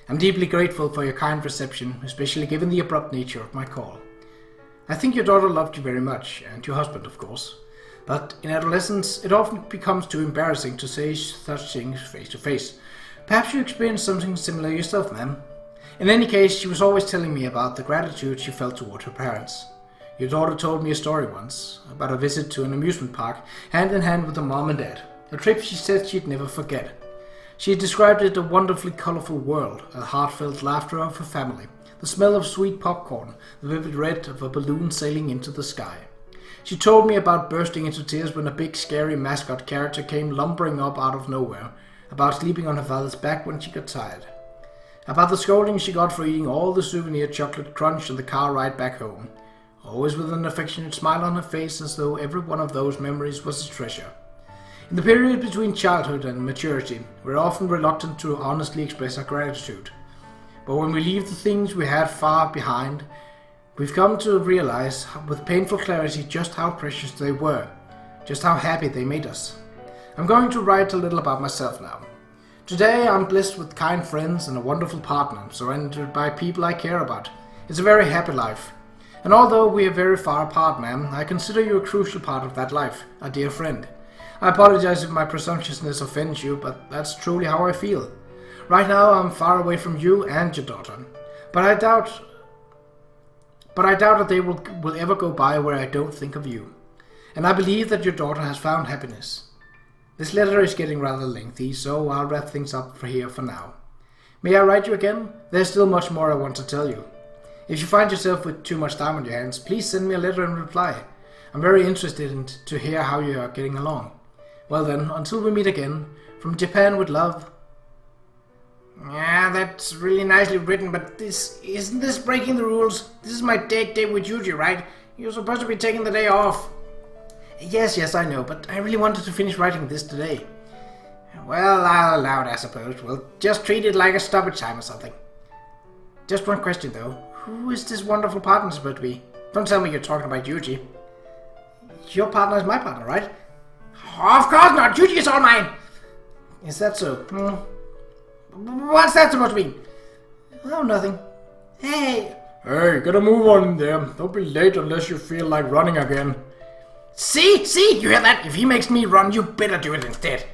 I'm deeply grateful for your kind reception, especially given the abrupt nature of my call. I think your daughter loved you very much, and your husband, of course. But in adolescence, it often becomes too embarrassing to say such things face to face. Perhaps you experienced something similar yourself, ma'am. In any case, she was always telling me about the gratitude she felt toward her parents. Your daughter told me a story once, about a visit to an amusement park, hand in hand with her mom and dad. A trip she said she'd never forget. She described it a wonderfully colorful world, a heartfelt laughter of her family, the smell of sweet popcorn, the vivid red of a balloon sailing into the sky. She told me about bursting into tears when a big scary mascot character came lumbering up out of nowhere, about sleeping on her father's back when she got tired, about the scolding she got for eating all the souvenir chocolate crunch on the car ride back home, always with an affectionate smile on her face as though every one of those memories was a treasure. In the period between childhood and maturity, we're often reluctant to honestly express our gratitude. But when we leave the things we had far behind, we've come to realize with painful clarity just how precious they were, just how happy they made us. I'm going to write a little about myself now. Today I'm blessed with kind friends and a wonderful partner, surrounded by people I care about. It's a very happy life. And although we are very far apart, ma'am, I consider you a crucial part of that life, a dear friend. I apologize if my presumptuousness offends you, but that's truly how I feel. Right now I'm far away from you and your daughter. But I doubt that they will ever go by where I don't think of you. And I believe that your daughter has found happiness. This letter is getting rather lengthy, so I'll wrap things up here for now. May I write you again? There's still much more I want to tell you. If you find yourself with too much time on your hands, please send me a letter in reply. I'm very interested to hear how you are getting along. Well then, until we meet again, from Japan with love. Yeah, that's really nicely written, but isn't this breaking the rules? This is my date with Yuuji, right? You're supposed to be taking the day off. Yes, I know, but I really wanted to finish writing this today. Well, I'll allow it, I suppose. We'll just treat it like a stoppage time or something. Just one question, though. Who is this wonderful partner supposed to be? Don't tell me you're talking about Yuuji. Your partner is my partner, right? Of course not! Yuuji is all mine! Is that so? What's that supposed to mean? Oh, nothing. Hey, gotta move on there. Don't be late unless you feel like running again. See? You hear that? If he makes me run, you better do it instead.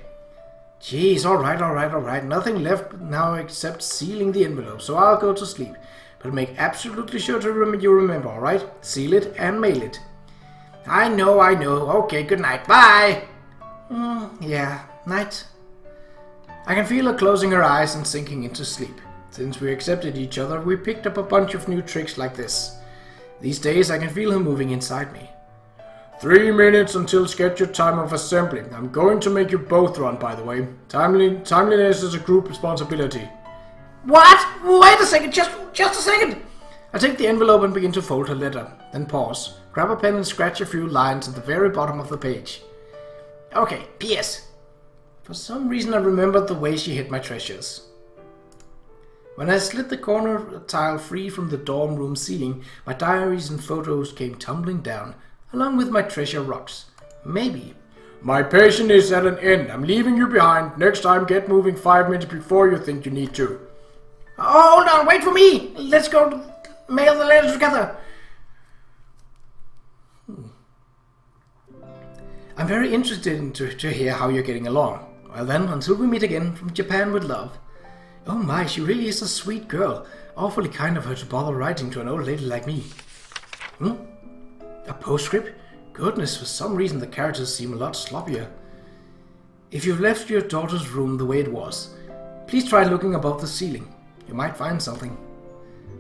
Jeez, alright. Nothing left now except sealing the envelope, so I'll go to sleep. But make absolutely sure to remember, alright? Seal it and mail it. I know. Okay, good night. Bye! Yeah, night. I can feel her closing her eyes and sinking into sleep. Since we accepted each other, we picked up a bunch of new tricks like this. These days I can feel her moving inside me. 3 minutes until scheduled time of assembly. I'm going to make you both run, by the way. Timeliness is a group responsibility. What? Wait a second, just a second! I take the envelope and begin to fold her letter, then pause, grab a pen and scratch a few lines at the very bottom of the page. Okay, P.S. For some reason I remembered the way she hid my treasures. When I slid the corner tile free from the dorm room ceiling, my diaries and photos came tumbling down, along with my treasure rocks. Maybe. My patience is at an end. I'm leaving you behind. Next time, get moving 5 minutes before you think you need to. Hold on, wait for me! Let's go mail the letters together. I'm very interested to hear how you're getting along. Well then, until we meet again, from Japan with love. Oh my, she really is a sweet girl. Awfully kind of her to bother writing to an old lady like me. A postscript? Goodness, for some reason the characters seem a lot sloppier. If you've left your daughter's room the way it was, please try looking above the ceiling. You might find something.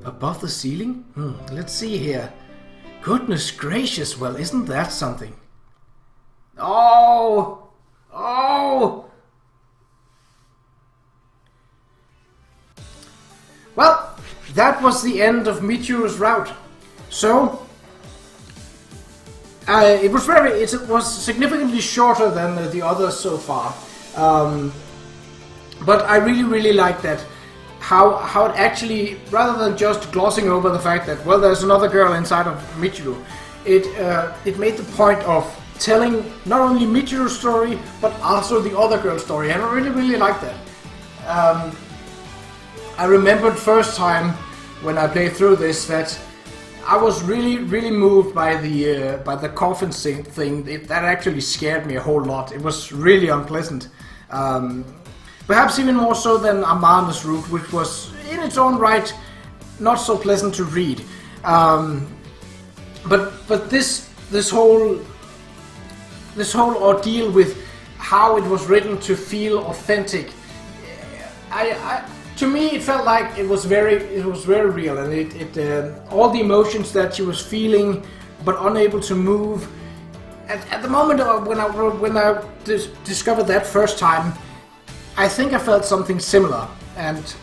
Above the ceiling? Let's see here. Goodness gracious, well, isn't that something? Oh! Well, that was the end of Michiru's route. So, it was significantly shorter than the others so far. But I really like that. How it actually, rather than just glossing over the fact that, well, there's another girl inside of Michiru, it made the point of telling not only Michiru's story, but also the other girl's story, and I really like that. I remembered first time when I played through this that I was really moved by the coffin thing. That actually scared me a whole lot. It was really unpleasant. Perhaps even more so than Amanda's route, which was in its own right not so pleasant to read. But this whole ordeal with how it was written to feel authentic, to me it felt like it was very real, and it all the emotions that she was feeling but unable to move. At the moment when I discovered that first time, I think I felt something similar, and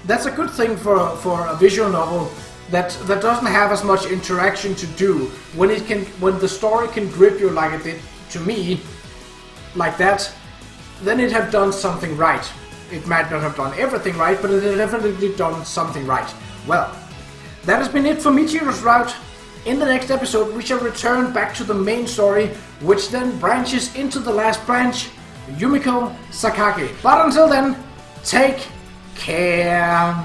that's a good thing for a visual novel that doesn't have as much interaction to do. When the story can grip you like it did to me, like that, then it have done something right. It might not have done everything right, but it had definitely done something right. Well, that has been it for Michiru's route. In the next episode, we shall return back to the main story, which then branches into the last branch, Yumiko Sakaki. But until then, take care.